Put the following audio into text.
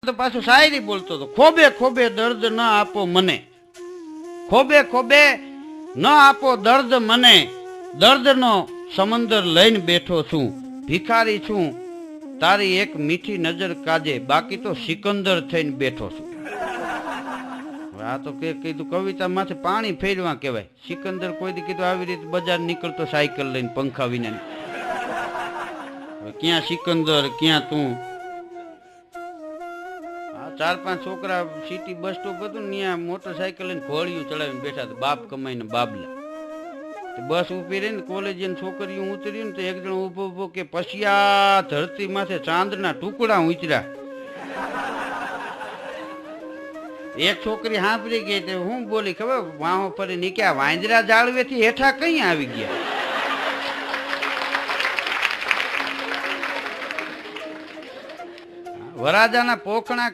તો પાછું શાયરી બોલતો હતો, ખોબે ખોબે દર્દ ન આપો મને, ખોબે ખોબે ન આપો દર્દ મને, દર્દનો સમંદર લઈને બેઠો છું, ભિખારી છું તારી એક મીઠી નજર કાજે, બાકી તો સિકંદર થઈને બેઠો છું. આ તો કે કીધું કવિતા માથે પાણી ફેરવા કહેવાય. સિકંદર કોઈ દી કીધું આવી રીતે બજાર નીકળતો સાયકલ લઈને પંખા વિના. ક્યાં સિકંદર ક્યાં તું. ચાર પાંચ છોકરા સિટી બસ સ્ટોપ હતું ને ત્યાં મોટરસાયકલ લઈને ઘોડિયું ચડાવીને બેઠા હતા, બાપ કમાઈને બાબલા. બસ ઉભી રહી ને કોલેજ છોકરીઓ ઉતરી ને તો એક જણ ઉભો ઉભો કે પછી આ ધરતી માથે ચાંદના ટુકડા ઉતર્યા. એક છોકરી સાંભળી ગઈ તે હું બોલી ખબર, વાહો ફરી નીકળ્યા વાંદરા જાળવેથી હેઠા કઈ આવી ગયા. વરાજાના પોખણા